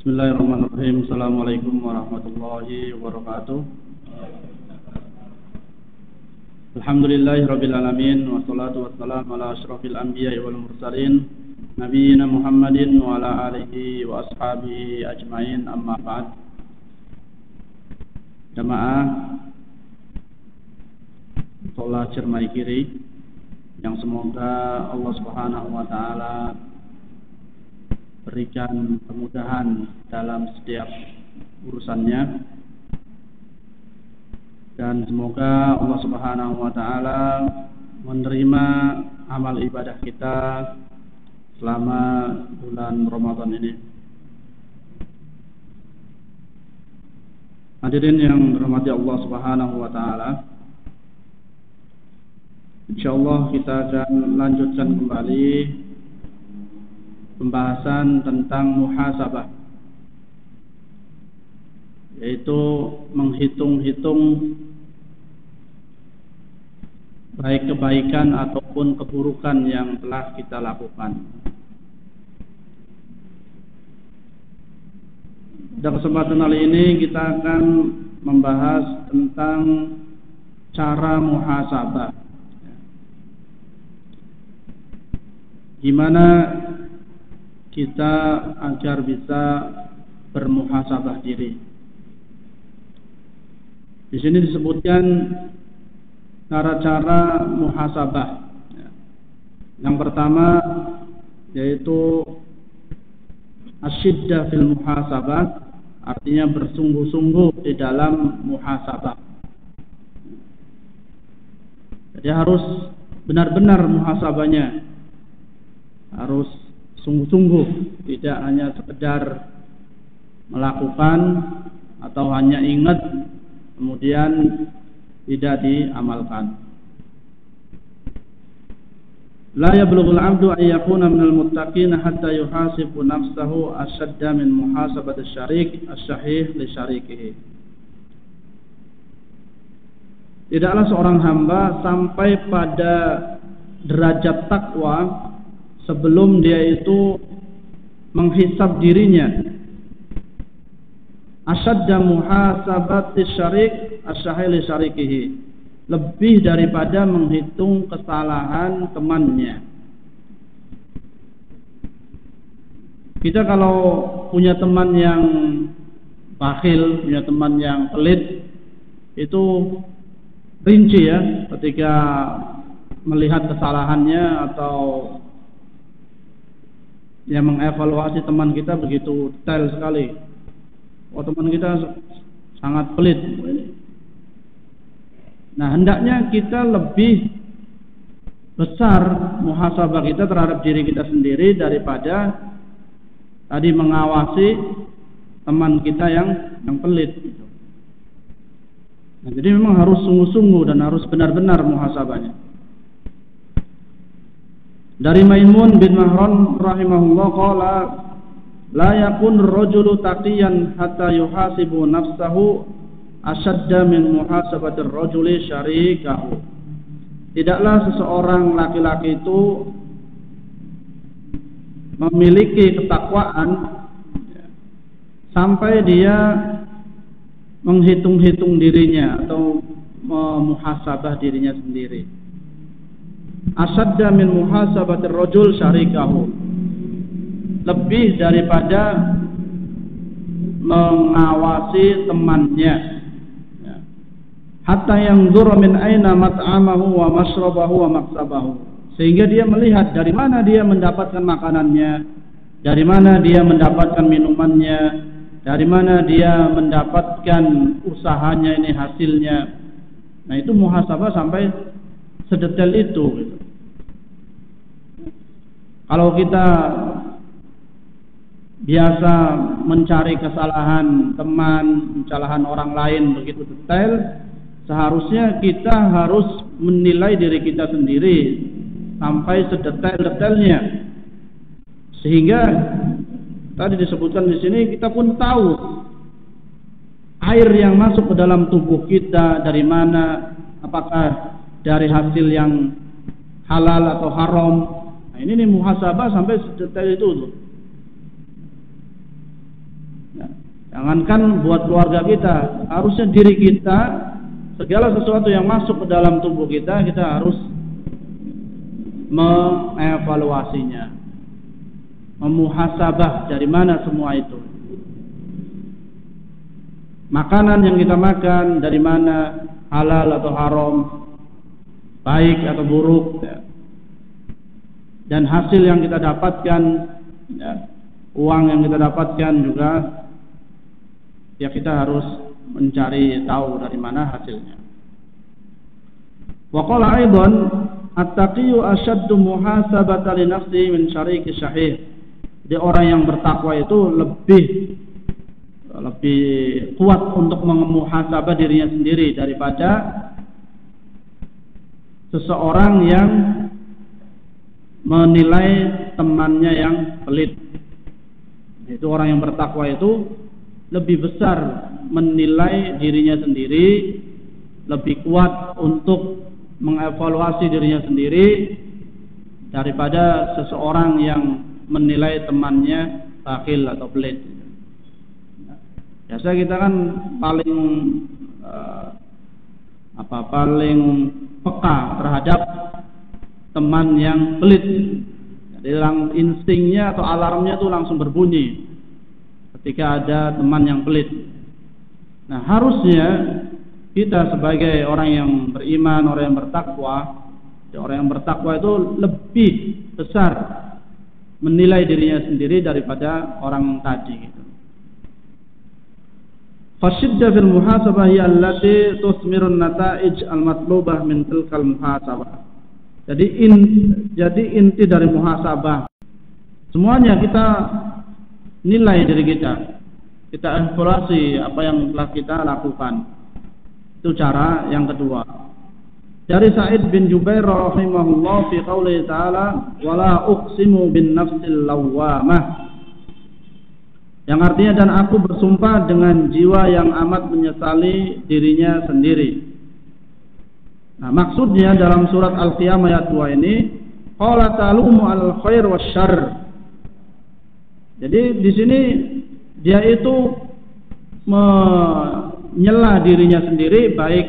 Bismillahirrahmanirrahim. Assalamualaikum warahmatullahi wabarakatuh. Alhamdulillahirabbil alamin wassalatu wassalamu ala asyrafil anbiya'i wal mursalin nabiyina Muhammadin wa ala alihi wa ashabihi ajmain, amma ba'd. Jamaah sholat cermai kiri yang semoga Allah Subhanahu wa taala berikan kemudahan dalam setiap urusannya, dan semoga Allah Subhanahu wa taala menerima amal ibadah kita selama bulan Ramadan ini. Hadirin yang dirahmati Allah Subhanahu wa taala, insyaallah kita akan lanjutkan kembali pembahasan tentang muhasabah, yaitu menghitung-hitung baik kebaikan ataupun keburukan yang telah kita lakukan. Pada kesempatan kali ini kita akan membahas tentang cara muhasabah. Gimana kita agar bisa bermuhasabah diri. Di sini disebutkan cara-cara muhasabah. Yang pertama yaitu asyiddah fil muhasabah, artinya bersungguh-sungguh di dalam muhasabah. Jadi harus benar-benar muhasabahnya, harus sungguh-sungguh, tidak hanya sekedar melakukan atau hanya ingat kemudian tidak diamalkan. La yablughul 'abdu an yakuna minal muttaqin hatta yuhasibu nafsahu ashadda min muhasabati asy-syarik as-sahih li syarikihi. Tidaklah seorang hamba sampai pada derajat takwa sebelum dia itu menghisab dirinya asyadda muhasabati syarik as-sahih li syarikihi, lebih daripada menghitung kesalahan temannya. Kita kalau punya teman yang bakhil, punya teman yang pelit, itu rinci ya ketika melihat kesalahannya atau yang mengevaluasi teman kita begitu detail sekali. Oh, teman kita sangat pelit. Nah, hendaknya kita lebih besar muhasabah kita terhadap diri kita sendiri daripada tadi mengawasi teman kita yang pelit. Nah, jadi memang harus sungguh-sungguh dan harus benar-benar muhasabahnya. Dari Maimun bin Mahran rahimahullah qala la yakun rajulu taqiyan hatta yuhasibu nafsahu ashadda min muhasabati ar-rajuli syarikahu. Tidaklah seseorang laki-laki itu memiliki ketakwaan sampai dia menghitung-hitung dirinya atau memuhasabah dirinya sendiri. Asadda min muhasabatir rajul syarikahu, lebih daripada mengawasi temannya. Hatta yanzura min aina mat'amahu wa mashrabahu wa maksabahu, sehingga dia melihat dari mana dia mendapatkan makanannya, dari mana dia mendapatkan minumannya, dari mana dia mendapatkan usahanya ini hasilnya. Nah, itu muhasabah sampai sedetail itu gitu. Kalau kita biasa mencari kesalahan teman, kesalahan orang lain begitu detail, seharusnya kita harus menilai diri kita sendiri sampai sedetail-detailnya, sehingga tadi disebutkan di sini kita pun tahu air yang masuk ke dalam tubuh kita dari mana, apakah dari hasil yang halal atau haram. Nah, ini nih muhasabah sampai sedetail itu tuh. Jangankan buat keluarga kita, harusnya diri kita, segala sesuatu yang masuk ke dalam tubuh kita, kita harus mengevaluasinya, memuhasabah dari mana semua itu. Makanan yang kita makan dari mana, halal atau haram, baik atau buruk, ya. Dan hasil yang kita dapatkan, ya, uang yang kita dapatkan juga, ya kita harus mencari tahu dari mana hasilnya. Wa qala aidan at-taqiyyu ashaddu muhasabatan li nafsihi min syariki syahih. Jadi orang yang bertakwa itu lebih kuat untuk memuhasabah dirinya sendiri daripada seseorang yang menilai temannya yang pelit. Itu orang yang bertakwa itu lebih besar menilai dirinya sendiri, lebih kuat untuk mengevaluasi dirinya sendiri daripada seseorang yang menilai temannya bakhil atau pelit. Biasa kita kan paling paling peka terhadap teman yang pelit. Jadi instingnya atau alarmnya itu langsung berbunyi ketika ada teman yang pelit. Nah, harusnya kita sebagai orang yang beriman, orang yang bertakwa itu lebih besar menilai dirinya sendiri daripada orang tadi gitu. Fasyiddah fil muhasabah hiya allati tusmirun nata'ij al-matlubah min tilkal muhasabah. Jadi inti dari muhasabah, semuanya kita nilai diri kita evaluasi apa yang telah kita lakukan. Itu cara yang kedua. Dari Sa'id bin Jubair rahimahullah fi qouli ta'ala wala uqsimu bin nafsil lawwamah, yang artinya dan aku bersumpah dengan jiwa yang amat menyesali dirinya sendiri. Nah, maksudnya dalam surat Al-Qiyamah ayat 2 ini qala talumu al-khair wasyarr. Jadi di sini dia itu menyela dirinya sendiri, baik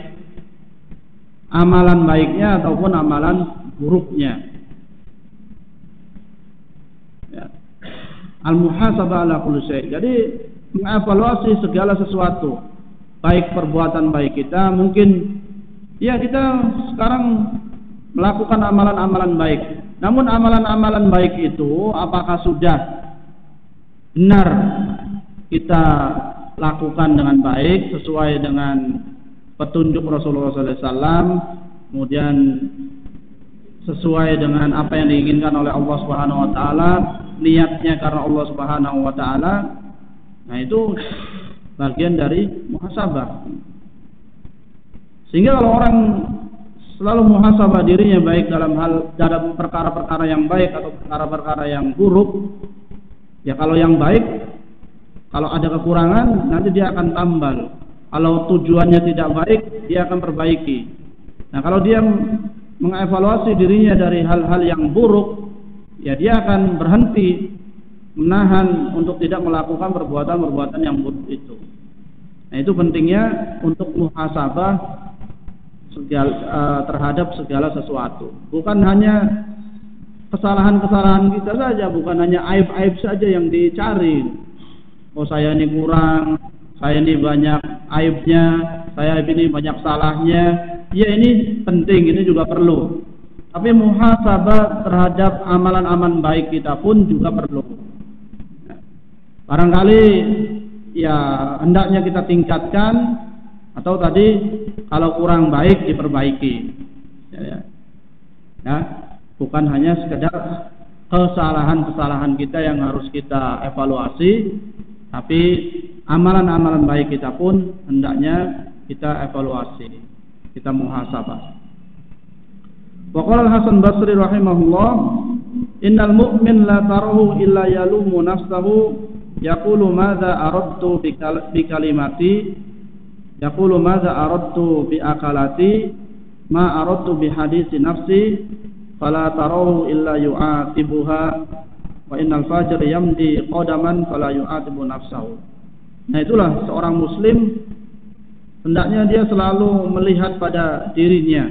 amalan baiknya ataupun amalan buruknya. Ya. Al-muhasabah ala kulli syai'. Jadi mengevaluasi segala sesuatu, baik perbuatan baik kita, mungkin ya kita sekarang melakukan amalan-amalan baik. Namun amalan-amalan baik itu apakah sudah benar kita lakukan dengan baik sesuai dengan petunjuk Rasulullah SAW, kemudian sesuai dengan apa yang diinginkan oleh Allah Subhanahu Wa Taala, niatnya karena Allah Subhanahu Wa Taala. Nah, itu bagian dari muhasabah. Sehingga kalau orang selalu muhasabah dirinya baik dalam perkara-perkara yang baik atau perkara-perkara yang buruk, ya kalau yang baik, kalau ada kekurangan nanti dia akan tambal. Kalau tujuannya tidak baik, dia akan perbaiki. Nah, kalau dia mengevaluasi dirinya dari hal-hal yang buruk, ya dia akan berhenti, menahan untuk tidak melakukan perbuatan-perbuatan yang buruk itu. Nah, itu pentingnya untuk muhasabah terhadap segala sesuatu. Bukan hanya kesalahan-kesalahan kita saja, bukan hanya aib-aib saja yang dicari. Oh, saya ini kurang, saya ini banyak aibnya, saya ini banyak salahnya. Ya, ini penting, ini juga perlu. Tapi muhasabah terhadap amalan-amalan baik kita pun juga perlu. Barangkali ya hendaknya kita tingkatkan, atau tadi kalau kurang baik diperbaiki. Ya, bukan hanya sekedar kesalahan-kesalahan kita yang harus kita evaluasi, tapi amalan-amalan baik kita pun hendaknya kita evaluasi, kita muhasabah. Wa qala Al-Hasan Basri rahimahullah, innal mu'min la tarahu illa yalumu nafsahu yaqulu madza aradtu bi kalimati, yaqulu madza aradtu bi akalati, ma aradtu bi hadisi nafsi, fala tarahu illa yu'atibuha, wa innal fajr yamdi qadaman fala yu'atibu nafsahu. Nah, itulah seorang muslim hendaknya dia selalu melihat pada dirinya,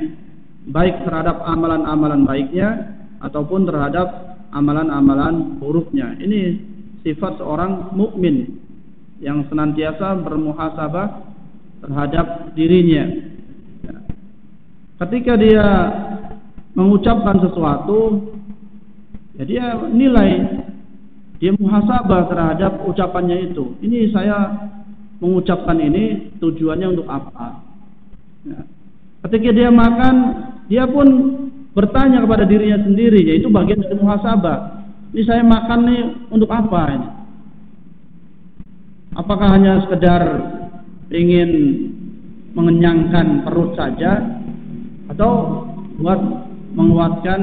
baik terhadap amalan-amalan baiknya ataupun terhadap amalan-amalan buruknya. Ini sifat seorang mukmin yang senantiasa bermuhasabah terhadap dirinya. Ketika dia mengucapkan sesuatu, ya dia nilai, dia muhasabah terhadap ucapannya itu. Ini saya mengucapkan ini tujuannya untuk apa? Ya. Ketika dia makan, dia pun bertanya kepada dirinya sendiri, yaitu bagian dari muhasabah. Ini saya makan nih untuk apa ini? Apakah hanya sekedar ingin mengenyangkan perut saja, atau buat menguatkan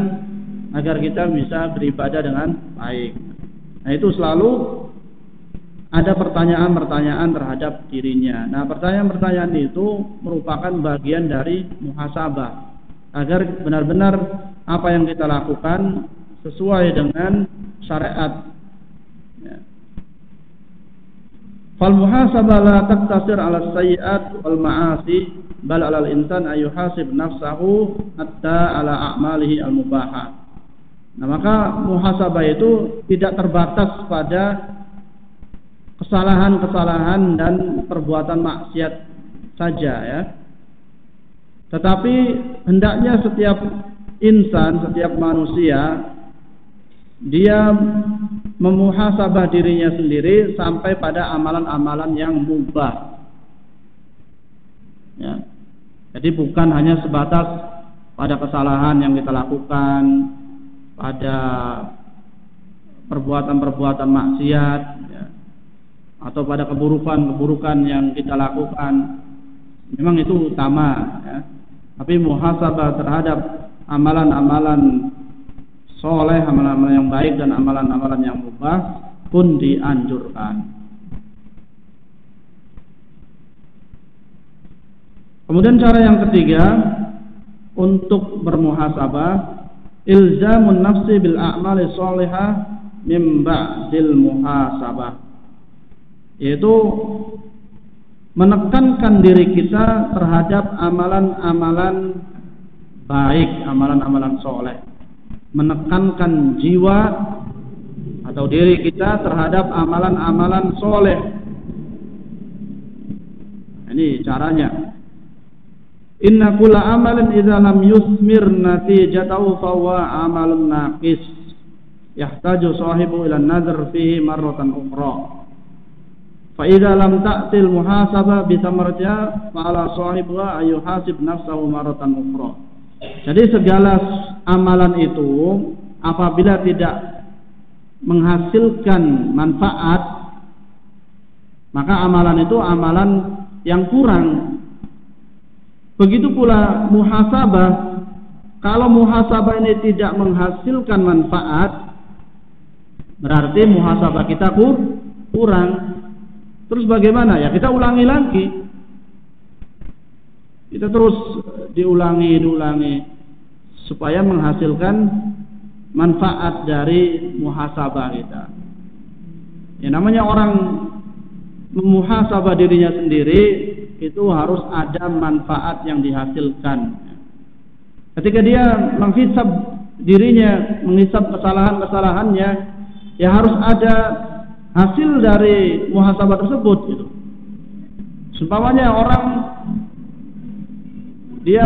agar kita bisa beribadah dengan baik? Nah, itu selalu ada pertanyaan-pertanyaan terhadap dirinya. Nah, pertanyaan-pertanyaan itu merupakan bagian dari muhasabah, agar benar-benar apa yang kita lakukan sesuai dengan syariat. Ya. Fal muhasabah la taqtasir 'ala sayyi'at wal ma'asi, bal 'ala al-insan ay yuhasib nafsahu hatta 'ala a'malihi al-mubahah. Nah, maka muhasabah itu tidak terbatas pada kesalahan-kesalahan dan perbuatan maksiat saja, ya. Tetapi hendaknya setiap insan, setiap manusia, dia memuhasabah dirinya sendiri sampai pada amalan-amalan yang mubah. Ya. Jadi bukan hanya sebatas pada kesalahan yang kita lakukan, pada perbuatan-perbuatan maksiat, ya, atau pada keburukan-keburukan yang kita lakukan. Memang itu utama, ya. Tapi muhasabah terhadap amalan-amalan soleh, amalan-amalan yang baik dan amalan-amalan yang mubah pun dianjurkan. Kemudian cara yang ketiga untuk bermuhasabah, ilzamun nafsi bil a'mali sholihah min ba'dil muhasabah, yaitu menekankan diri kita terhadap amalan-amalan baik, amalan-amalan soleh. Menekankan jiwa atau diri kita terhadap amalan-amalan soleh. Ini caranya. Inna kulla amalin idza lam yusmir natijatahu fa huwa amalun naqis, yahtaju sahibu ila an-nadhr fihi marratan ukhra. Fa idza lam ta'til muhasabah bi samarja fa ala sahibiha ayuhasib nafsahu marratan ukhra. Jadi segala amalan itu apabila tidak menghasilkan manfaat, maka amalan itu amalan yang kurang. Begitu pula muhasabah, kalau muhasabah ini tidak menghasilkan manfaat, berarti muhasabah kita kurang. Terus bagaimana? Ya kita ulangi lagi. Kita terus diulangi supaya menghasilkan manfaat dari muhasabah kita. Ya namanya orang memuhasabah dirinya sendiri, itu harus ada manfaat yang dihasilkan. Ketika dia menghisab dirinya, menghisab kesalahan-kesalahannya, ya harus ada hasil dari muhasabah tersebut gitu. Seumpamanya orang dia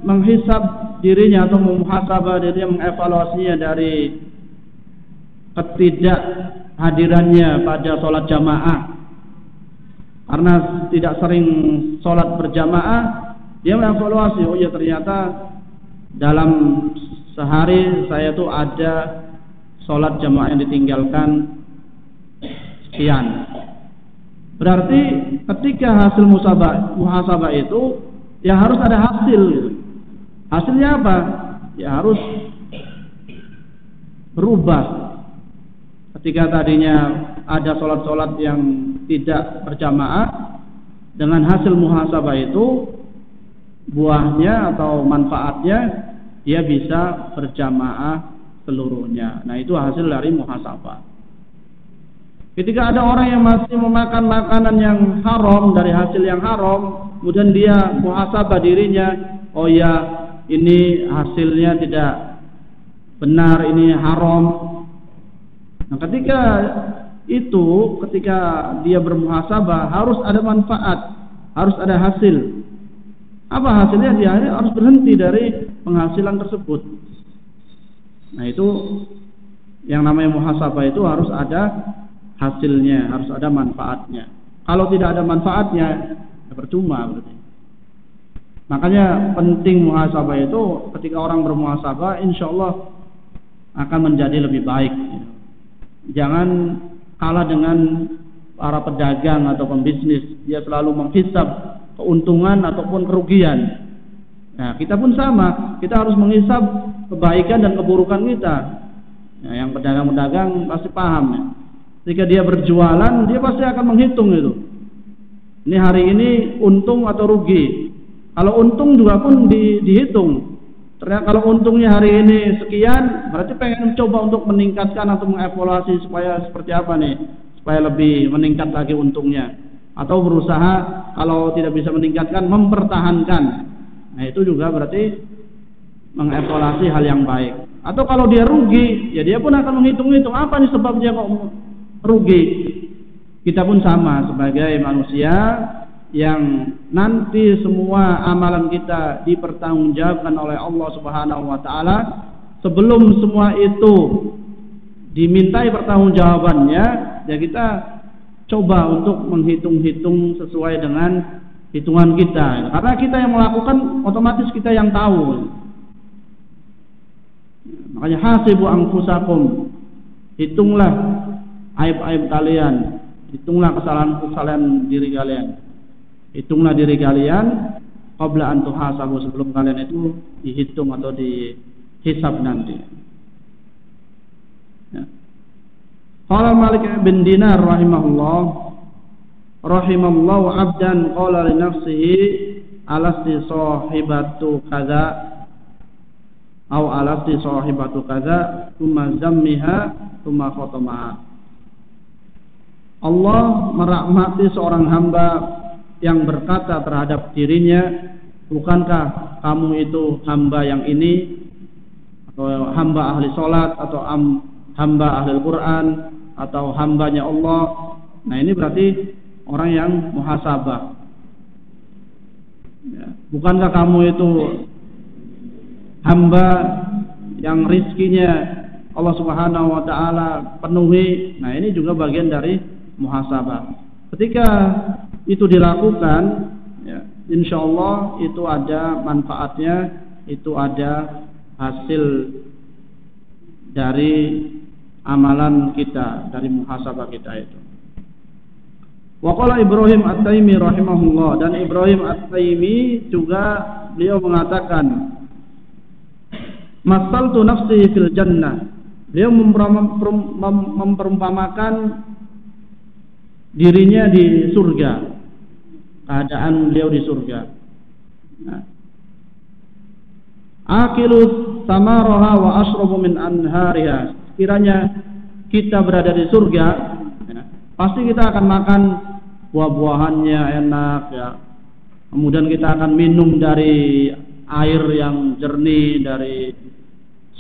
menghisab dirinya atau memuhasabah dirinya, mengevaluasinya dari ketidakhadirannya pada sholat jamaah, karena tidak sering sholat berjamaah, dia mengevaluasi, oh ya ternyata dalam sehari saya tuh ada sholat jamaah yang ditinggalkan sekian. Berarti ketika hasil muhasabah itu ya harus ada hasil gitu. Hasilnya apa? Ya harus berubah. Ketika tadinya ada sholat-sholat yang tidak berjamaah, dengan hasil muhasabah itu buahnya atau manfaatnya dia bisa berjamaah seluruhnya. Nah itu hasil dari muhasabah. Ketika ada orang yang masih memakan makanan yang haram dari hasil yang haram, kemudian dia muhasabah dirinya, oh ya, ini hasilnya tidak benar, ini haram. Nah, ketika dia bermuhasabah harus ada manfaat, harus ada hasil. Apa hasilnya? Dia harus berhenti dari penghasilan tersebut. Nah, itu yang namanya muhasabah itu harus ada hasilnya, harus ada manfaatnya. Kalau tidak ada manfaatnya, ya percuma berarti. Makanya penting muhasabah itu. Ketika orang bermuhasabah, insya Allah akan menjadi lebih baik. Jangan kalah dengan para pedagang atau pembisnis. Dia selalu menghisab keuntungan ataupun kerugian. Nah, kita pun sama. Kita harus menghisab kebaikan dan keburukan kita. Nah, yang pedagang-pedagang pasti paham ya. Ketika dia berjualan, dia pasti akan menghitung itu. Ini hari ini untung atau rugi. Kalau untung juga pun dihitung. Ternyata kalau untungnya hari ini sekian, berarti pengen mencoba untuk meningkatkan atau mengevaluasi supaya seperti apa nih, supaya lebih meningkat lagi untungnya. Atau berusaha kalau tidak bisa meningkatkan, mempertahankan. Nah, itu juga berarti mengevaluasi hal yang baik. Atau kalau dia rugi, ya dia pun akan menghitung-hitung apa nih sebabnya kok rugi. Kita pun sama sebagai manusia yang nanti semua amalan kita dipertanggungjawabkan oleh Allah Subhanahu wa taala. Sebelum semua itu dimintai pertanggungjawabannya, ya kita coba untuk menghitung-hitung sesuai dengan hitungan kita. Karena kita yang melakukan, otomatis kita yang tahu. Makanya hasibu anfusakum, hitunglah aib-aib kalian, hitunglah kesalahan-kesalahan diri kalian, hitunglah diri kalian qabla an tuhasabu, sebelum kalian itu dihitung atau dihisab nanti. Ya. Qala Malik bin Dinar rahimallahu abdan qala li nafsihi alasti sahibatu kadza au alasti sahibatu kadza thumma zammiha thumma khatamaha. Allah merahmati seorang hamba yang berkata terhadap dirinya, bukankah kamu itu hamba yang ini, atau hamba ahli sholat, atau hamba ahli Quran, atau hambanya Allah. Nah, ini berarti orang yang muhasabah. Ya. Bukankah kamu itu hamba yang rizkinya Allah Subhanahu wa taala penuhi? Nah, ini juga bagian dari muhasabah. Ketika itu dilakukan, ya, insya Allah itu ada manfaatnya, itu ada hasil dari amalan kita, dari muhasabah kita itu. Wa qala Ibrahim At-Taimi rahimahullah, dan Ibrahim At-Taimi juga beliau mengatakan, masaltu nafsi fil jannah. Beliau memperumpamakan dirinya di surga, keadaan beliau di surga. Nah, akilu samaraha wa ashrabu min anhariha. Kiranya kita berada di surga, ya, pasti kita akan makan buah-buahannya enak, ya. Kemudian kita akan minum dari air yang jernih, dari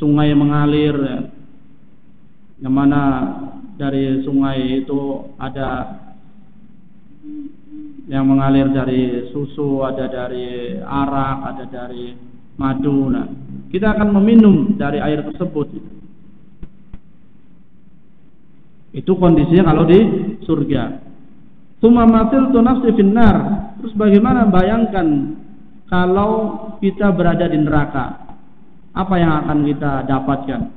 sungai mengalir, ya. Yang mana dari sungai itu ada yang mengalir dari susu, ada dari arak, ada dari madu. Nah, kita akan meminum dari air tersebut. Itu kondisinya kalau di surga. Tsumma matiltu nafsi finnar. Terus bagaimana, bayangkan kalau kita berada di neraka, apa yang akan kita dapatkan?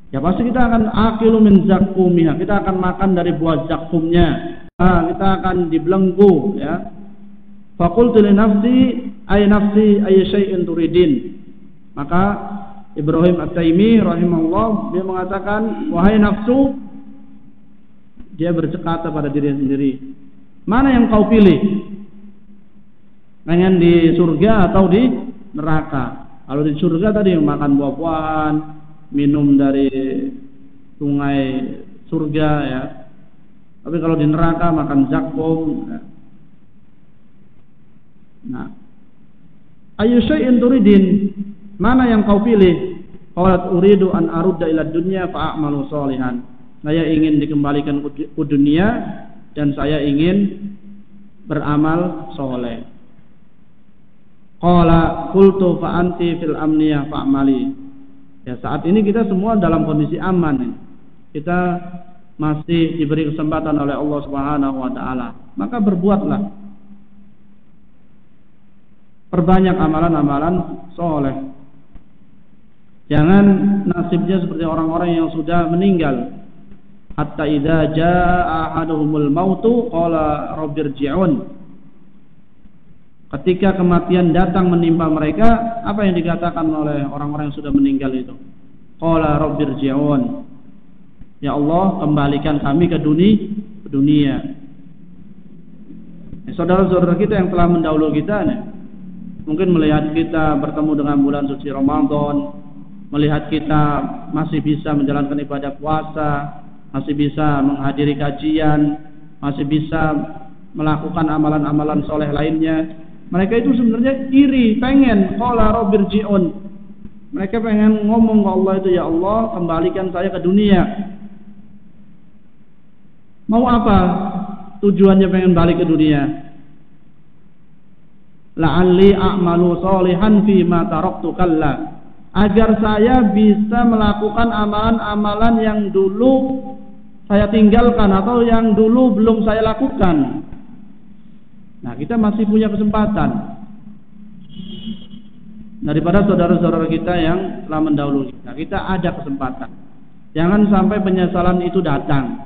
Ya pasti kita akan akilu min zakumiha, kita akan makan dari buah zakumnya. Kita akan dibelenggu, ya. Faqultu li nafsi ay syai'in turidin. Maka Ibrahim At-Taimi rahimahullah dia mengatakan, wahai nafsu, dia berkata pada dirinya sendiri, mana yang kau pilih? Pengen di surga atau di neraka? Kalau di surga tadi makan buah-buahan, minum dari sungai surga, ya. Tapi kalau di neraka makan zakum. Nah, ayu syai'in turidin? Mana yang kau pilih? Qalat uridu an arudda ila dunya fa a'malu sholihan. Saya ingin dikembalikan ke dunia dan saya ingin beramal soleh. Qala qultu fa anti fil amniyah fa'mali. Ya, saat ini kita semua dalam kondisi aman. Kita masih diberi kesempatan oleh Allah Subhanahu wa taala. Maka berbuatlah. Perbanyak amalan-amalan soleh. Jangan nasibnya seperti orang-orang yang sudah meninggal. Hatta idza jaa ahaduhumul mautu qala rabbirji'un. Ketika kematian datang menimpa mereka, apa yang dikatakan oleh orang-orang yang sudah meninggal itu? Qala rabbirji'un. Ya Allah, kembalikan kami ke dunia. Saudara-saudara kita yang telah mendahului kita nih, mungkin melihat kita bertemu dengan bulan suci Ramadan, melihat kita masih bisa menjalankan ibadah puasa, masih bisa menghadiri kajian, masih bisa melakukan amalan-amalan soleh lainnya. Mereka itu sebenarnya iri, pengen qala rabbirji'un. Mereka pengen ngomong ke Allah itu, ya Allah, kembalikan saya ke dunia. Mau apa tujuannya pengen balik ke dunia? La'alli a'malu sholihan fi ma taraktu kalla. Agar saya bisa melakukan amalan-amalan yang dulu saya tinggalkan atau yang dulu belum saya lakukan. Nah, kita masih punya kesempatan daripada saudara-saudara kita yang telah mendahului kita. Kita ada kesempatan. Jangan sampai penyesalan itu datang.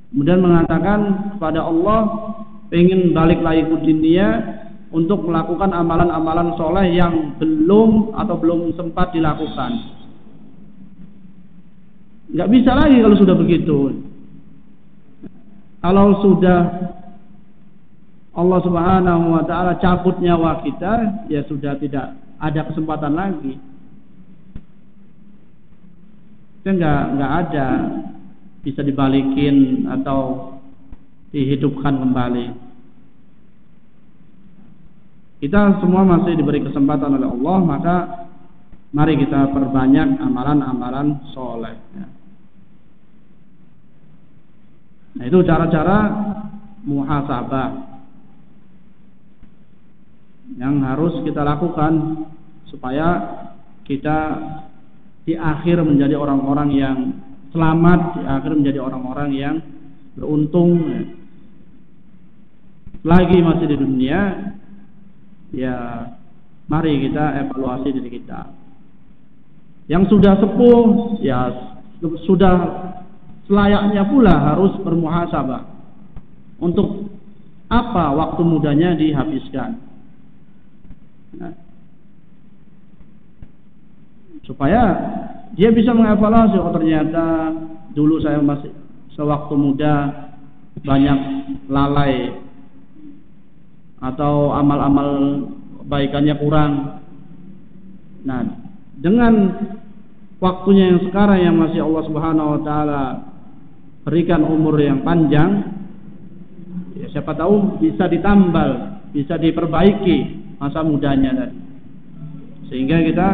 Kemudian mengatakan kepada Allah, ingin balik lagi ke dunia untuk melakukan amalan-amalan soleh yang belum sempat dilakukan. Nggak bisa lagi kalau sudah begitu. Kalau sudah Allah Subhanahu wa taala cabut nyawa kita, ya sudah tidak ada kesempatan lagi. Kita nggak ada bisa dibalikin atau dihidupkan kembali. Kita semua masih diberi kesempatan oleh Allah, maka mari kita perbanyak amalan-amalan soleh. Nah, itu cara-cara muhasabah yang harus kita lakukan supaya kita di akhir menjadi orang-orang yang selamat, di akhir menjadi orang-orang yang beruntung. Lagi masih di dunia, ya mari kita evaluasi diri kita. Yang sudah sepuh, ya sudah selayaknya pula harus bermuhasabah. Untuk apa waktu mudanya dihabiskan? Nah, supaya dia bisa mengevaluasi, oh ternyata dulu saya masih sewaktu muda banyak lalai atau amal-amal kebaikannya kurang. Nah, dengan waktunya yang sekarang yang masih Allah Subhanahu wa taala berikan umur yang panjang, ya siapa tahu bisa ditambal, bisa diperbaiki masa mudanya tadi. Sehingga kita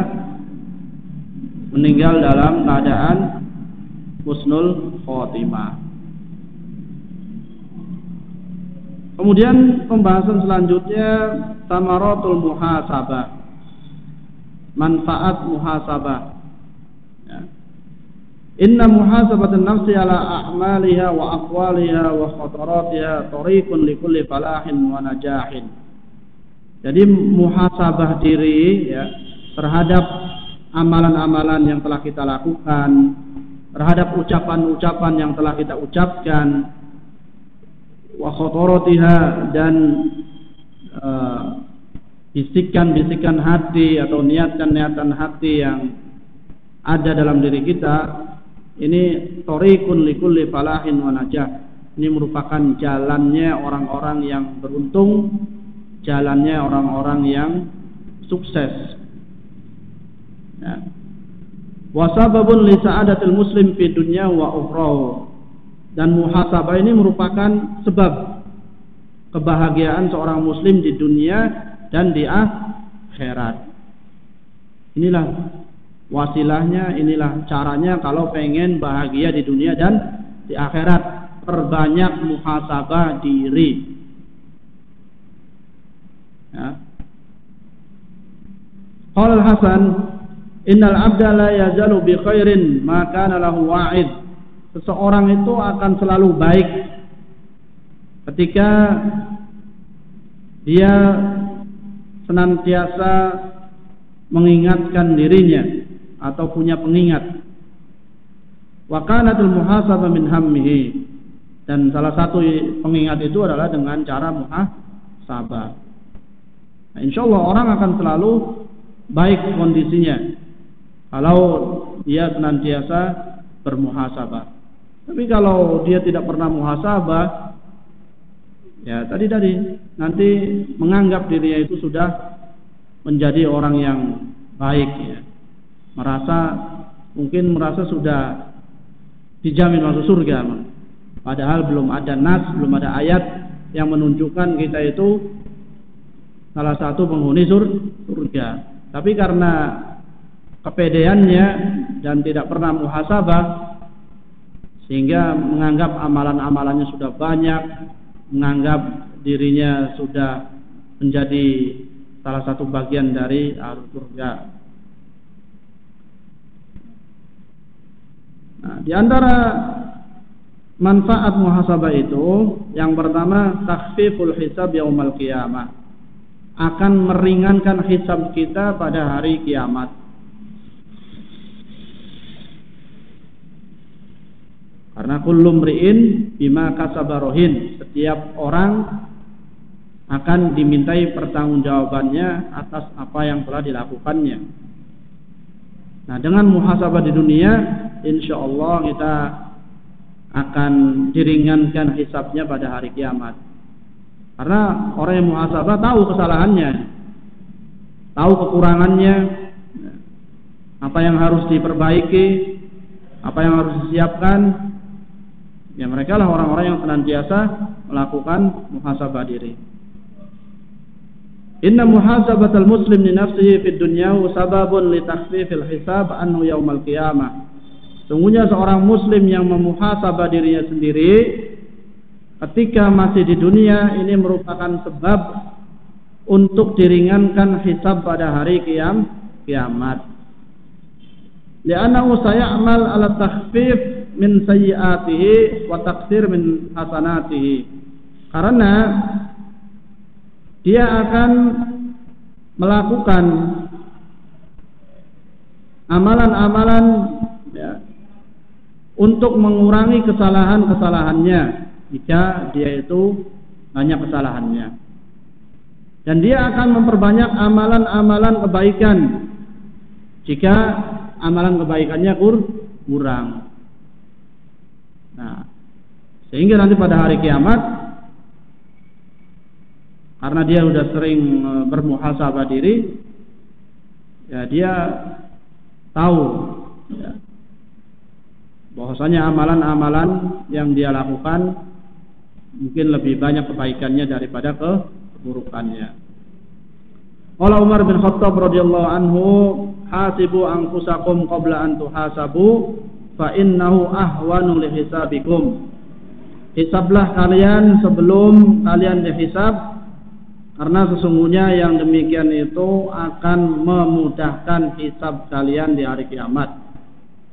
meninggal dalam keadaan husnul khotimah. Kemudian pembahasan selanjutnya samaratul muhasabah. Manfaat muhasabah. Ya. Inna muhasabatan nafsi ala a'maliha wa aqwaliha wa khataratiha tariqun likulli falahin wa najahin. Jadi muhasabah diri ya terhadap amalan-amalan yang telah kita lakukan, terhadap ucapan-ucapan yang telah kita ucapkan, wa khataratiha, dan bisikan-bisikan hati atau niatan-niatan hati yang ada dalam diri kita. Ini thariqun likulli falahin wa najah. Ini merupakan jalannya orang-orang yang beruntung, jalannya orang-orang yang sukses. Ya. Wa sababun li sa'adatil muslim fi dunya wa ukhrahu. Dan muhasabah ini merupakan sebab kebahagiaan seorang muslim di dunia dan di akhirat. Inilah wasilahnya, inilah caranya kalau pengen bahagia di dunia dan di akhirat. Perbanyak muhasabah diri. Ya. Qala Al-Hasan, innal abda la yazalu bi khairin ma kana lahu wa'id. Seseorang itu akan selalu baik ketika dia senantiasa mengingatkan dirinya atau punya pengingat. Wa kanatul muhasabah min hammihi. Dan salah satu pengingat itu adalah dengan cara muhasabah. Nah, insyaallah orang akan selalu baik kondisinya kalau dia senantiasa bermuhasabah. Tapi kalau dia tidak pernah muhasabah, ya tadi nanti menganggap dirinya itu sudah menjadi orang yang baik, ya. Merasa sudah dijamin masuk surga. Padahal belum ada nas, belum ada ayat yang menunjukkan kita itu salah satu penghuni surga. Tapi karena kepedeannya dan tidak pernah muhasabah, sehingga menganggap amalan-amalannya sudah banyak, menganggap dirinya sudah menjadi salah satu bagian dari ahlul surga. Nah, di antara manfaat muhasabah itu, yang pertama takhfiful hisab yaumal qiyamah, akan meringankan hisab kita pada hari kiamat. Karena kullu mri'in bima kasaba rahin, setiap orang akan dimintai pertanggungjawabannya atas apa yang telah dilakukannya. Nah, dengan muhasabah di dunia, insyaallah kita akan diringankan hisabnya pada hari kiamat. Karena orang yang muhasabah tahu kesalahannya, tahu kekurangannya, apa yang harus diperbaiki, apa yang harus disiapkan. Ya, mereka lah orang-orang yang senantiasa melakukan muhasabah diri. Inna muhasabatal muslim li nafsihi fid dunya sababun li takhfifil hisab anhu yaumal qiyamah. Sungguhnya seorang muslim yang memuhasabah dirinya sendiri ketika masih di dunia ini merupakan sebab untuk diringankan hisab pada hari kiamat. Li'annahu saya'mal ala takhfif min sayyi'atihi wa taqsir min hasanatihi. Karena dia akan melakukan amalan-amalan, ya, untuk mengurangi kesalahan-kesalahannya jika dia itu banyak kesalahannya. Dan dia akan memperbanyak amalan-amalan kebaikan jika amalan kebaikannya kurang. Nah, sehingga nanti pada hari kiamat, karena dia sudah sering bermuhasabah diri, ya dia tahu, ya, bahwasanya amalan-amalan yang dia lakukan mungkin lebih banyak kebaikannya daripada keburukannya. Qala Umar bin Khattab radhiyallahu anhu, hasibu anfusakum qabla an tuhasabu fa innahu ahwanu li hisabikum. Hisablah kalian sebelum kalian dihisab, karena sesungguhnya yang demikian itu akan memudahkan hisab kalian di hari kiamat.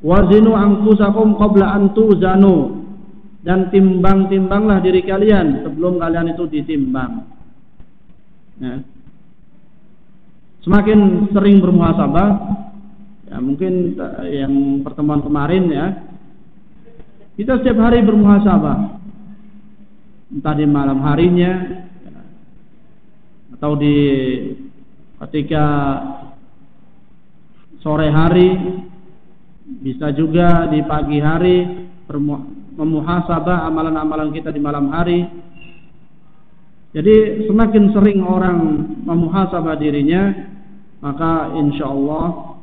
Wazinu anfusakum qabla an tuzanu, dan timbang-timbanglah diri kalian sebelum kalian itu ditimbang. Ya. Semakin sering bermuhasabah, ya mungkin yang pertemuan kemarin, ya, kita setiap hari bermuhasabah, entah di malam harinya, ya, atau di ketika sore hari, bisa juga di pagi hari, memuhasabah amalan-amalan kita di malam hari. Jadi semakin sering orang memuhasabah dirinya, maka insya Allah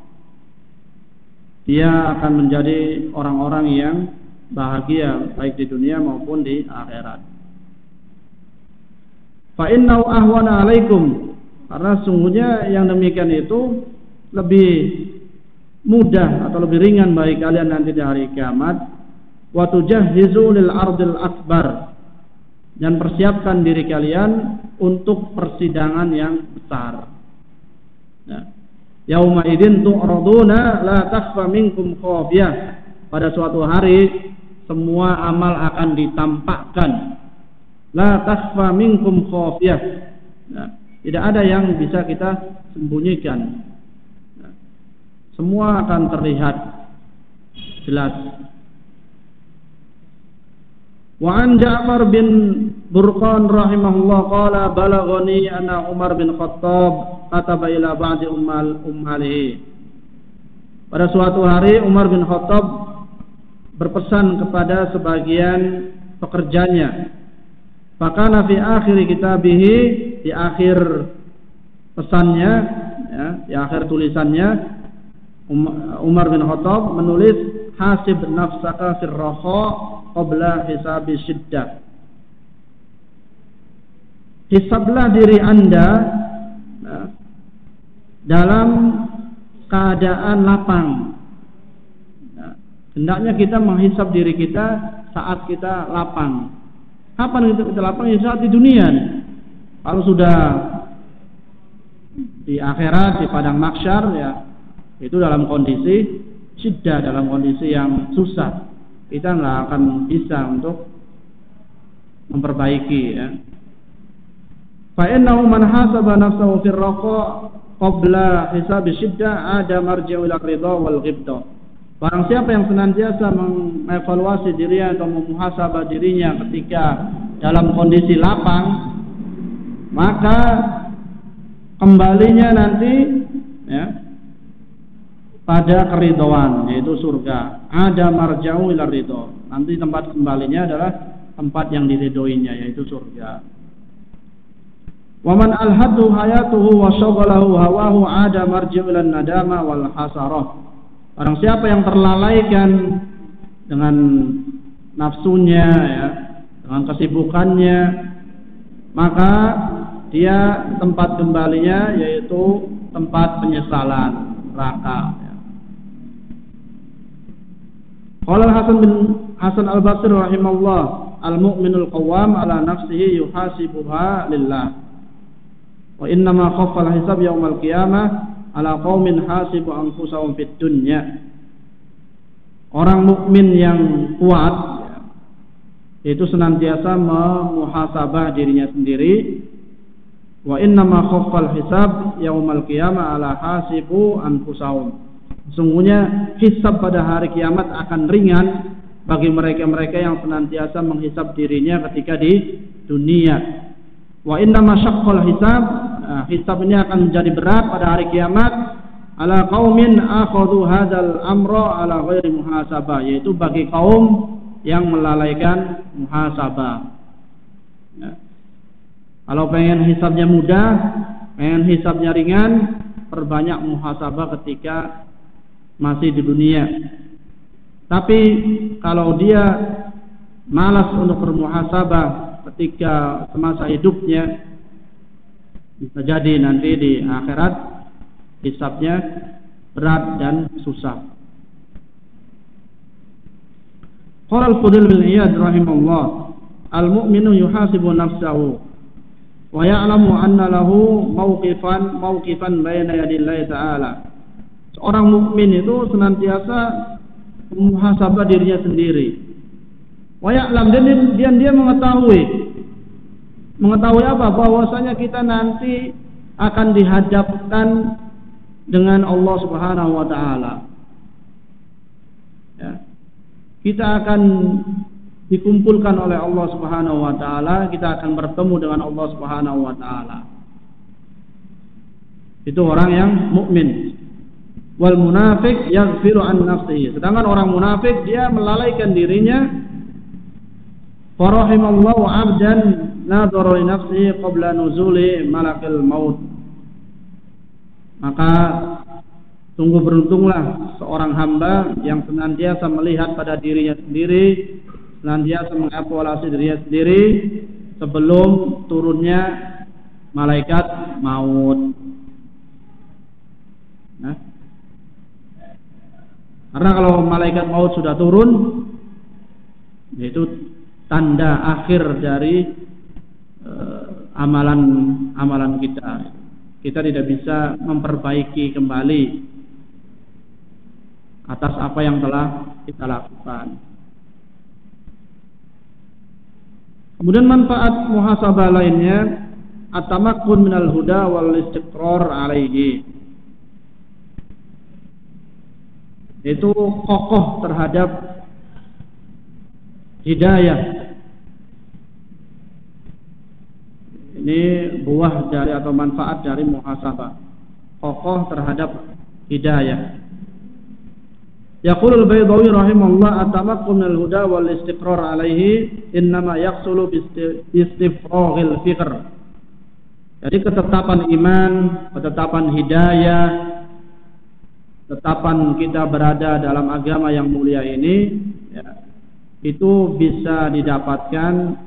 dia akan menjadi orang-orang yang bahagia baik di dunia maupun di akhirat. Fa innahu ahwana alaikum, karena sungguhnya yang demikian itu lebih mudah atau lebih ringan bagi kalian nanti di hari kiamat. Wa tujahhizu lil ardil akbar, dan persiapkan diri kalian untuk persidangan yang besar. Nah, yauma idzin tu'raduna la takhfa minkum khafiyah. Pada suatu hari semua amal akan ditampakkan. La takhfa minkum khafiyah. Nah, tidak ada yang bisa kita sembunyikan. Nah, semua akan terlihat jelas. Wa an Ja'far bin Burqan rahimahullah qala balaghani anna Umar bin Khattab kataba ila ba'di ummalihi. Pada suatu hari Umar bin Khattab berpesan kepada sebagian pekerjanya. Fakana fi akhir kitabihi, di akhir pesannya, ya, di akhir tulisannya, Umar bin Khattab menulis hasib nafsaka fir raha qabla hisabi syiddah. Hisablah diri Anda dalam keadaan lapang. Hendaknya kita menghisab diri kita saat kita lapang. Kapan kita lapang? Ya saat di dunia. Kalau sudah di akhirat, di padang mahsyar, ya itu dalam kondisi syiddah, dalam kondisi yang susah. Kita nggak akan bisa untuk memperbaiki, ya. Fa innahu man hasaba nafsahu fir raqa qabla hisab syiddah ada marji'u ila ridha wal ghibta. Barang siapa yang senantiasa mengevaluasi dirinya atau memuhasabah dirinya ketika dalam kondisi lapang, maka kembalinya nanti, ya, pada keridhaan, yaitu surga. Ada marja'u ila ridha. Nanti tempat kembalinya adalah tempat yang diridhoinya, yaitu surga. Wa man alhadu hayatuhu wa syaghalahu hawahu ada marji'u ila nadama wal hasarah. Barang siapa yang terlalaikan dengan nafsunya, ya, dengan kesibukannya, maka dia tempat kembalinya yaitu tempat penyesalan, neraka. Qala Hasan al-Basri rahimahullah, al-mu'minul qawwam ala nafsihi yuhasibuha lillah. Wa inna ma khaffa al-hisab yaumal qiyamah ala qaumin hasibu anfusahum fid dunya. Orang mukmin yang kuat, ya, itu senantiasa memuhasabah dirinya sendiri. Wa inna ma khaffa al-hisab yaumal qiyamah ala hasibu anfusahum. Sungguhnya hisab pada hari kiamat akan ringan bagi mereka-mereka yang senantiasa menghisab dirinya ketika di dunia. Wa inna ma syaqqal hisab, hisabnya akan menjadi berat pada hari kiamat ala qaumin akhadhu hadzal amra ala ghairi muhasabah, yaitu bagi kaum yang melalaikan muhasabah. Ya. Kalau pengen hisabnya mudah, pengen hisabnya ringan, perbanyak muhasabah ketika masih di dunia. Tapi kalau dia malas untuk bermuhasabah ketika semasa hidupnya, bisa jadi nanti di akhirat hisabnya berat dan susah. Qala al-Fudayl bin Iyad rahimahullah, al-mu'minu yuhasibu nafsahu wa ya'lamu anna lahu mawqifan baina yadillahi ta'ala. Seorang mukmin itu senantiasa muhasabah dirinya sendiri. Wa ya'lam, dan dia mengetahui apa? Bahwasanya kita nanti akan dihadapkan dengan Allah Subhanahu wa taala. Ya. Kita akan dikumpulkan oleh Allah Subhanahu wa taala, kita akan bertemu dengan Allah Subhanahu wa taala. Itu orang yang mukmin. Wal munafik yaghfiru an nafsihi. Sedangkan orang munafik dia melalaikan dirinya. Farahimallahu 'abdan nadhara li nafsihi qabla nuzuli malakil maut. Maka Sungguh beruntunglah seorang hamba yang senantiasa melihat pada dirinya sendiri, senantiasa mengevaluasi dirinya sendiri sebelum turunnya malaikat maut. Nah, karena kalau malaikat maut sudah turun, yaitu tanda akhir dari amalan kita. Kita tidak bisa memperbaiki kembali atas apa yang telah kita lakukan. Kemudian manfaat muhasabah lainnya, at-tamakkun minal huda wal istiqrar alaihi. Itu kokoh terhadap hidayah. Ini buah dari atau manfaat dari muhasabah. Kokoh terhadap hidayah. Yaqul al-Baydawi rahimahullah, at-tamakkun minal huda wal istiqrar alaihi innama yahsulu bi istifraghil fikr. Jadi ketetapan iman, ketetapan hidayah, ketetapan kita berada dalam agama yang mulia ini, ya, itu bisa didapatkan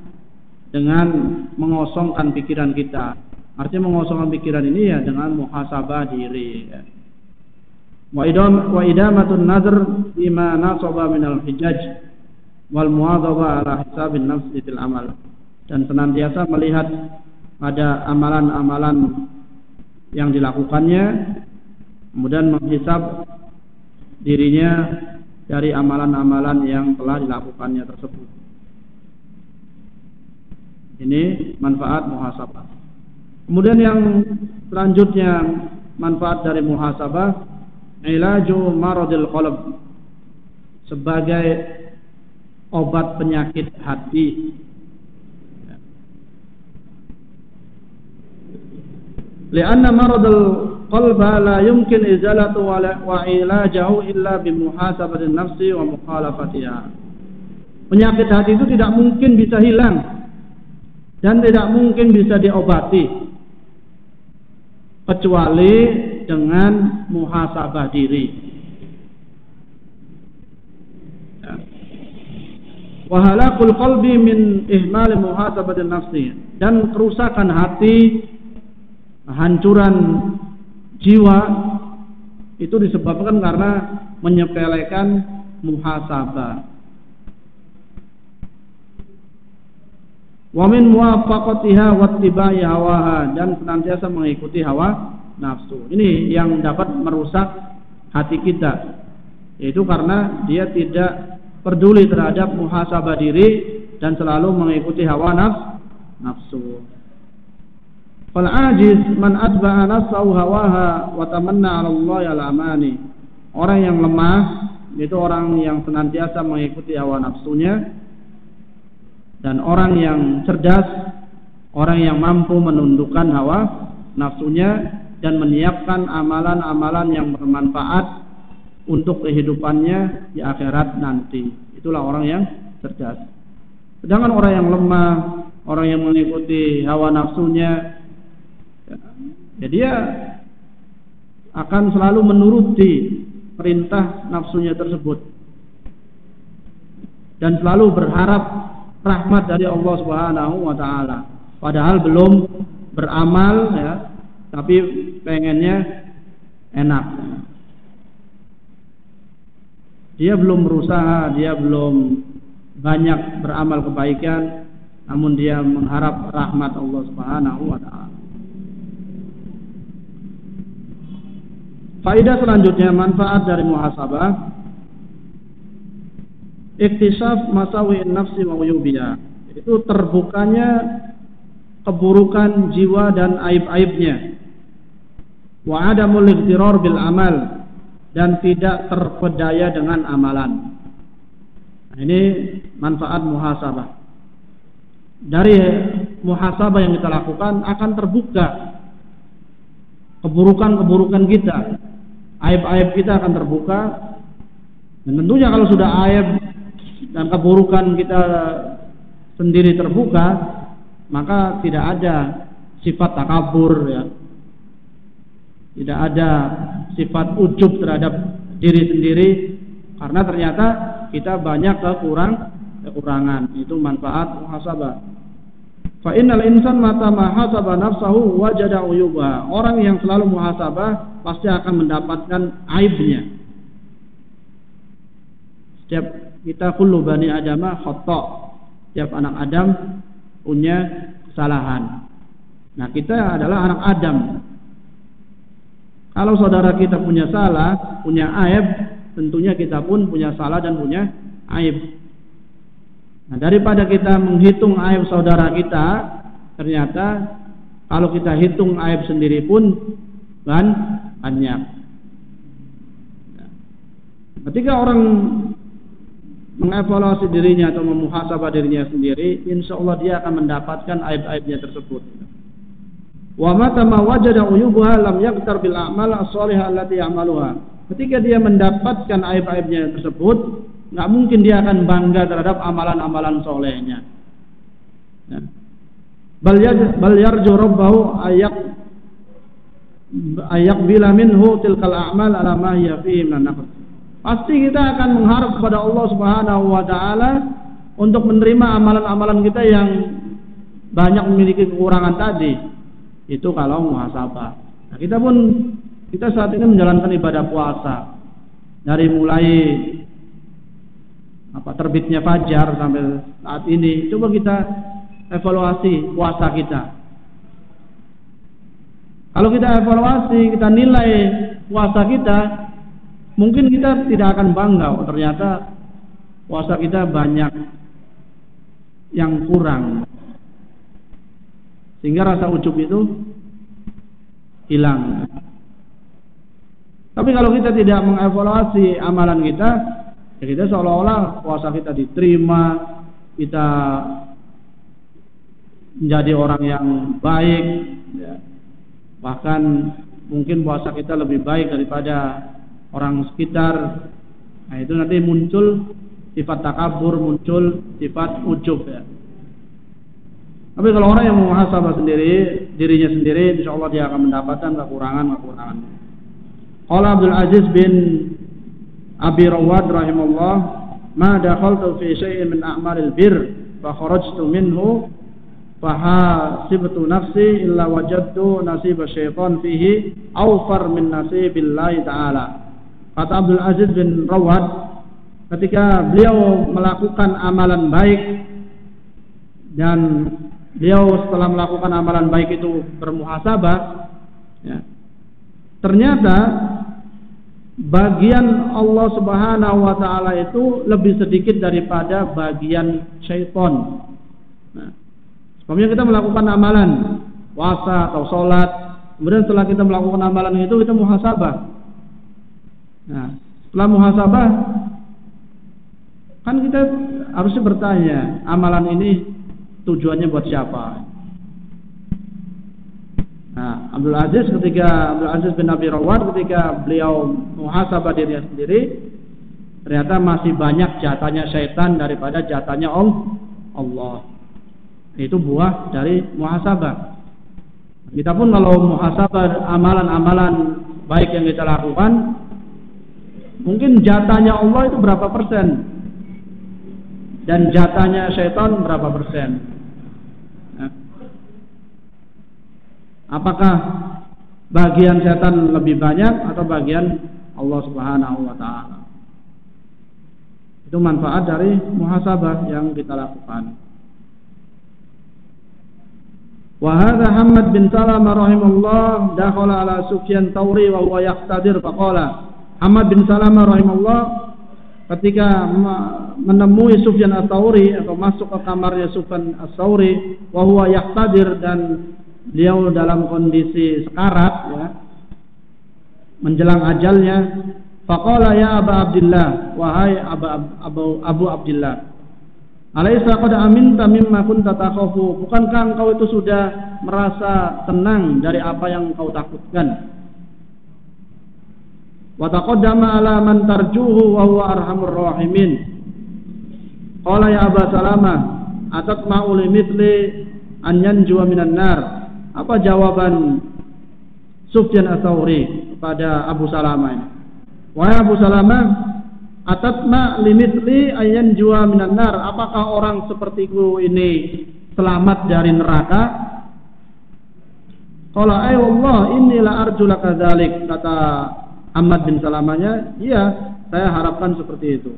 dengan mengosongkan pikiran kita. Artinya mengosongkan pikiran ini ya dengan muhasabah diri. Ya. Wa idamatun nazar bima nasaba minal hijaj wal muadzaba ala hisabin nafsi fil amal. Dan senantiasa melihat pada amalan-amalan yang dilakukannya, kemudian menghisab dirinya dari amalan-amalan yang telah dilakukannya tersebut. Ini manfaat muhasabah. Kemudian yang selanjutnya manfaat dari muhasabah, ilaju maradil qalb, sebagai obat penyakit hati. Lianna maradil qalba la yumkin izalatu wa ilajahu illa bimuhasabatin nafsi wa mukhalafatiha. Penyakit hati itu tidak mungkin bisa hilang dan tidak mungkin bisa diobati kecuali dengan muhasabah diri. Wa halakul qalbi min ihmal muhasabatin nafsi, dan kerusakan hati, hancuran jiwa itu disebabkan karena menyepelekan muhasabah. Wa min muwafaqatiha wattiba'i hawaha, dan senantiasa mengikuti hawa nafsu. Ini yang dapat merusak hati kita, yaitu karena dia tidak peduli terhadap muhasabah diri dan selalu mengikuti hawa nafsu. Fal ajiz man atba'a nafsahu hawaha wa tamanna 'ala Allah al-amani. Orang yang lemah itu orang yang senantiasa mengikuti hawa nafsunya. Dan orang yang cerdas, orang yang mampu menundukkan hawa nafsunya dan menyiapkan amalan-amalan yang bermanfaat untuk kehidupannya di akhirat nanti. Itulah orang yang cerdas. Sedangkan orang yang lemah, orang yang mengikuti hawa nafsunya, ya dia akan selalu menuruti perintah nafsunya tersebut dan selalu berharap rahmat dari Allah Subhanahu wa taala. Padahal belum beramal ya, tapi pengennya enak. Dia belum berusaha, dia belum banyak beramal kebaikan, namun dia mengharap rahmat Allah Subhanahu wa taala. Faedah selanjutnya, manfaat dari muhasabah, iktisaf masawi'in nafsi wa uyubiha, itu terbukanya keburukan jiwa dan aib-aibnya. Wa adamul ightirar bil amal, dan tidak terpedaya dengan amalan. Nah, ini manfaat muhasabah. Dari muhasabah yang kita lakukan akan terbuka keburukan-keburukan kita, aib-aib kita akan terbuka. Dan tentunya kalau sudah aib dan keburukan kita sendiri terbuka, maka tidak ada sifat takabur ya. Tidak ada sifat ujub terhadap diri sendiri, karena ternyata kita banyak kekurangan. Itu manfaat muhasabah. Fa innal insan mata mahasaba nafsahu wajada uyubaha. Orang yang selalu muhasabah pasti akan mendapatkan aibnya. Setiap kita kullu bani adama khata'. Setiap anak Adam punya kesalahan. Nah, kita adalah anak Adam. Kalau saudara kita punya salah, punya aib, tentunya kita pun punya salah dan punya aib. Nah, daripada kita menghitung aib saudara kita, ternyata kalau kita hitung aib sendiri pun banyak. Nah, ketika orang mengevaluasi dirinya atau memuhasabah dirinya sendiri, insya Allah dia akan mendapatkan aib-aibnya tersebut. Wa mata ma wajada uyubaha lam yaqtar bil a'mal as-salihah allati ya'maluha. Ketika dia mendapatkan aib-aibnya tersebut, enggak mungkin dia akan bangga terhadap amalan-amalan solehnya. Ya. Bal yarju rabbahu ayak bila minhu tilkal a'mal ala ma hiya fihi min an-naqs. Pasti kita akan mengharap kepada Allah Subhanahu wa taala untuk menerima amalan-amalan kita yang banyak memiliki kekurangan tadi. Itu kalau muhasabah. Nah, kita saat ini menjalankan ibadah puasa. Dari mulai terbitnya fajar sampai saat ini, coba kita evaluasi puasa kita. Kalau kita evaluasi, kita nilai puasa kita, mungkin kita tidak akan bangga. Oh, ternyata puasa kita banyak yang kurang, sehingga rasa ujub itu hilang. Tapi kalau kita tidak mengevaluasi amalan kita, ya kita seolah-olah puasa kita diterima, kita menjadi orang yang baik, ya. Bahkan mungkin puasa kita lebih baik daripada orang sekitar. Nah, itu nanti muncul sifat takabur, muncul sifat ujub, ya. Tapi kalau orang yang muhasabah sendiri, dirinya sendiri, insya Allah dia akan mendapatkan kekurangan. Qala Abdul Aziz bin Abi Rawad rahimahullah, ma dakhaltu fi syai'in min a'malil bir fa kharajtu minhu fa hasibtu nafsi illa wajadtu nasib syaitan fihi awfar min nasibillahi ta'ala. Kata Abdul Aziz bin Rawad, ketika beliau melakukan amalan baik dan beliau setelah melakukan amalan baik itu bermuhasabah, ya, ternyata bagian Allah Subhanahu wa taala itu lebih sedikit daripada bagian syaitan. Nah, sebelumnya kita melakukan amalan puasa atau sholat, kemudian setelah kita melakukan amalan itu kita muhasabah. Nah, setelah muhasabah kan kita harusnya bertanya, amalan ini tujuannya buat siapa? Nah, Abdul Aziz bin Abi Rawad ketika beliau muhasabah dirinya sendiri, ternyata masih banyak jatahnya syaitan daripada jatahnya Allah. Itu buah dari muhasabah. Kita pun kalau muhasabah amalan-amalan baik yang kita lakukan, mungkin jatahnya Allah itu berapa persen dan jatahnya syaitan berapa persen. Apakah bagian setan lebih banyak atau bagian Allah Subhanahu wa taala? Itu manfaat dari muhasabah yang kita lakukan. Wa hadza Hammad bin Salamah rahimahullah dakhala ala Sufyan Tsauri wa huwa yaqtadir faqala. Hammad bin Salamah rahimahullah ketika menemui Sufyan Ats-Tsauri atau masuk ke kamarnya Sufyan Ats-Tsauri wa huwa yaqtadir, dan beliau dalam kondisi sekarat, ya, menjelang ajalnya, faqala ya Aba Abdillah, wahai Abu Abdillah, alaysa qad aminta mimma kunta takhafu, bukankah engkau itu sudah merasa tenang dari apa yang engkau takutkan? Wa taqaddama ala man tarjuhu wa huwa arhamur rahimin. Qala ya Aba Salamah, atatma'u limithli an yanjuwa minan nar. Apa jawaban Sufyan Ats-Tsauri kepada Abu Salamah ini. Wahai Abu Salamah, atatma limithli ayyan jua minan nar. Apakah orang sepertiku ini selamat dari neraka? Qala ay wallah inni la arju laka dzalik. Kata Ahmad bin Salamahnya, iya, saya harapkan seperti itu.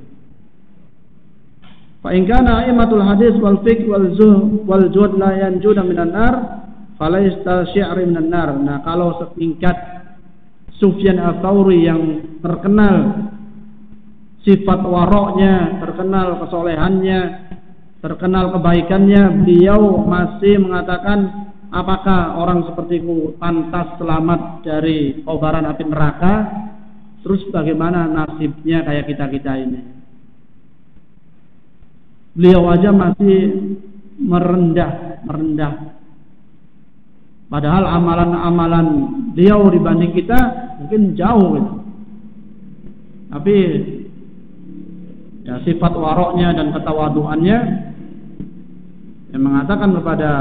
Fa in kana a'immatul hadis wal fiqh wal zuhd la yanjuna minan nar falaista syi'ri minan nar. Nah, kalau setingkat Sufyan Ats-Tsauri yang terkenal sifat waroknya, terkenal kesolehannya, terkenal kebaikannya, beliau masih mengatakan, apakah orang sepertiku pantas selamat dari kobaran api neraka? Terus bagaimana nasibnya kayak kita-kita ini? Beliau aja masih merendah. Padahal amalan-amalan beliau dibanding kita mungkin jauh gitu. Tapi ya, sifat waroknya dan ketawaduannya yang mengatakan kepada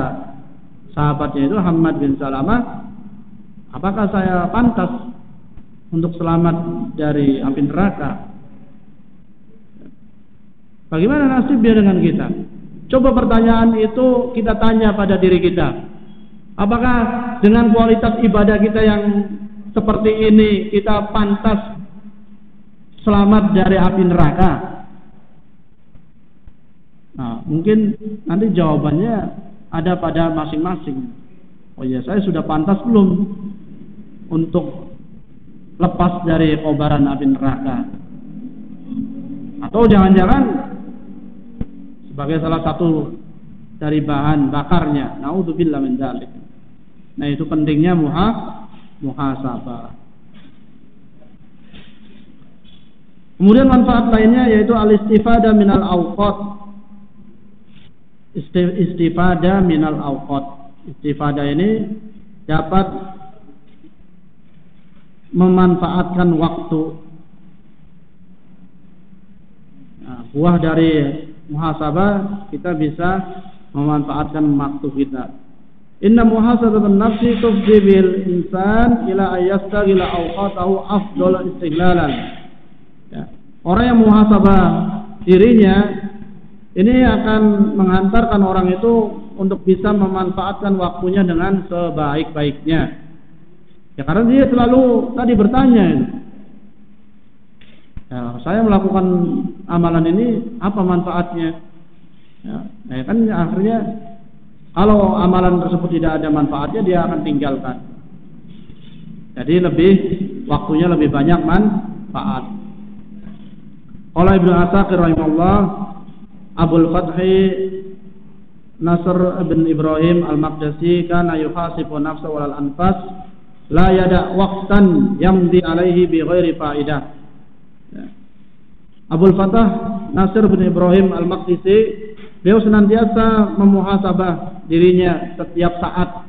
sahabatnya itu Ahmad bin Salamah, apakah saya pantas untuk selamat dari api neraka? Bagaimana nasibnya dengan kita? Coba pertanyaan itu kita tanya pada diri kita. Apakah dengan kualitas ibadah kita yang seperti ini kita pantas selamat dari api neraka? Nah, mungkin nanti jawabannya ada pada masing-masing. Oh ya, saya sudah pantas belum untuk lepas dari kobaran api neraka? Atau jangan-jangan sebagai salah satu dari bahan bakarnya. Naudzubillah min dzalik. Nah, itu pentingnya muhasabah. Kemudian manfaat lainnya yaitu al-istifadah minal awqat. Istifadah minal awqat. Istifadah ini dapat memanfaatkan waktu. Nah, buah dari muhasabah kita bisa memanfaatkan waktu kita. Inna muhasabatan nafsi tufdi bil insan ila ayastaghila awqatahu afdal istighlalan. Ya. Orang yang muhasabah dirinya ini akan menghantarkan orang itu untuk bisa memanfaatkan waktunya dengan sebaik-baiknya. Ya, karena dia selalu tadi bertanya, ya, saya melakukan amalan ini apa manfaatnya? Ya kan akhirnya kalau amalan tersebut tidak ada manfaatnya, dia akan tinggalkan. Jadi waktunya lebih banyak manfaat. Qala Ibnu Atsakir rahimahullah, Abul Fathi Nasr bin Ibrahim Al-Maqdisi kana yuhasibu nafsa wal anfas la yada waqtan yamdi alaihi bi ghairi faidah. Abul Fathah Nasr bin Ibrahim Al-Maqdisi, beliau senantiasa memuhasabah dirinya setiap saat,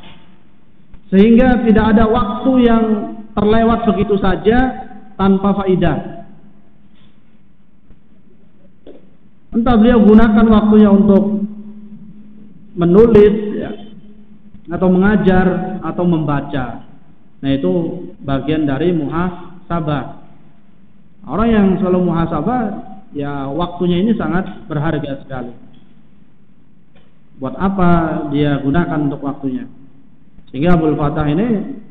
sehingga tidak ada waktu yang terlewat begitu saja tanpa faidah. Entah beliau gunakan waktunya untuk menulis, ya, atau mengajar, atau membaca. Nah, itu bagian dari muhasabah. Orang yang selalu muhasabah, ya waktunya ini sangat berharga sekali. Buat apa dia gunakan untuk waktunya? Sehingga Abul Fathah ini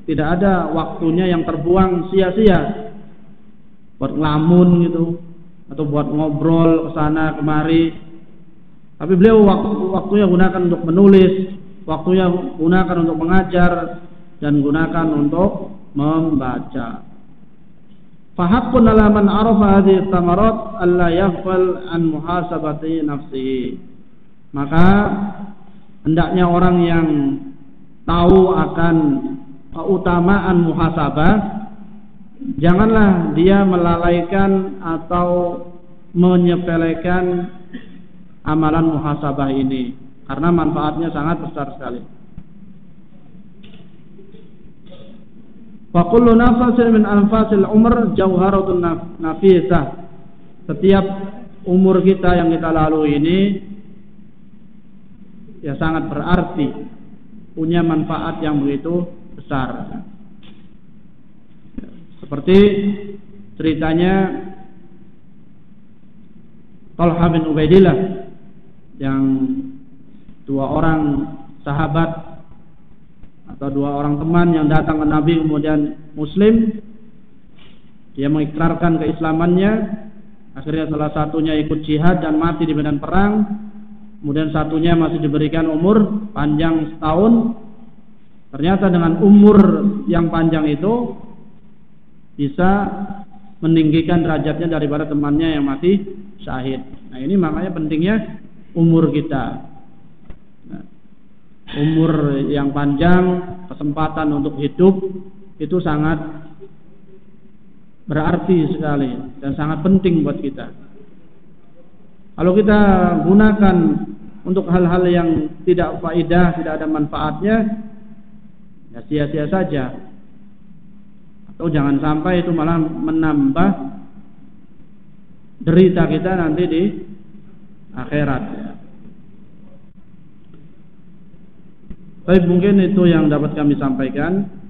tidak ada waktunya yang terbuang sia-sia buat ngelamun gitu, atau buat ngobrol kesana kemari. Tapi beliau waktunya gunakan untuk menulis, waktunya gunakan untuk mengajar, dan gunakan untuk membaca. Fahaqqun ala man arafa hadhihi thamarat alla yaghfal an muhasabati nafsihi. Maka hendaknya orang yang tahu akan keutamaan muhasabah, janganlah dia melalaikan atau menyepelekan amalan muhasabah ini, karena manfaatnya sangat besar sekali. Wa kullu nafasin min anfasil umr jauharatun nafisah. Setiap umur kita yang kita lalui ini ya sangat berarti, punya manfaat yang begitu besar. Seperti ceritanya Talha bin Ubaidillah, yang dua orang sahabat atau dua orang teman yang datang ke Nabi kemudian Muslim. Dia mengikrarkan keislamannya. Akhirnya salah satunya ikut jihad dan mati di medan perang. Kemudian satunya masih diberikan umur panjang setahun. Ternyata dengan umur yang panjang itu bisa meninggikan derajatnya daripada temannya yang mati syahid. Nah, ini makanya pentingnya umur kita. Nah, umur yang panjang, kesempatan untuk hidup itu sangat berarti sekali dan sangat penting buat kita. Kalau kita gunakan untuk hal-hal yang tidak faedah, tidak ada manfaatnya, ya sia-sia saja. Atau jangan sampai itu malah menambah derita kita nanti di akhirat. Baik, mungkin itu yang dapat kami sampaikan.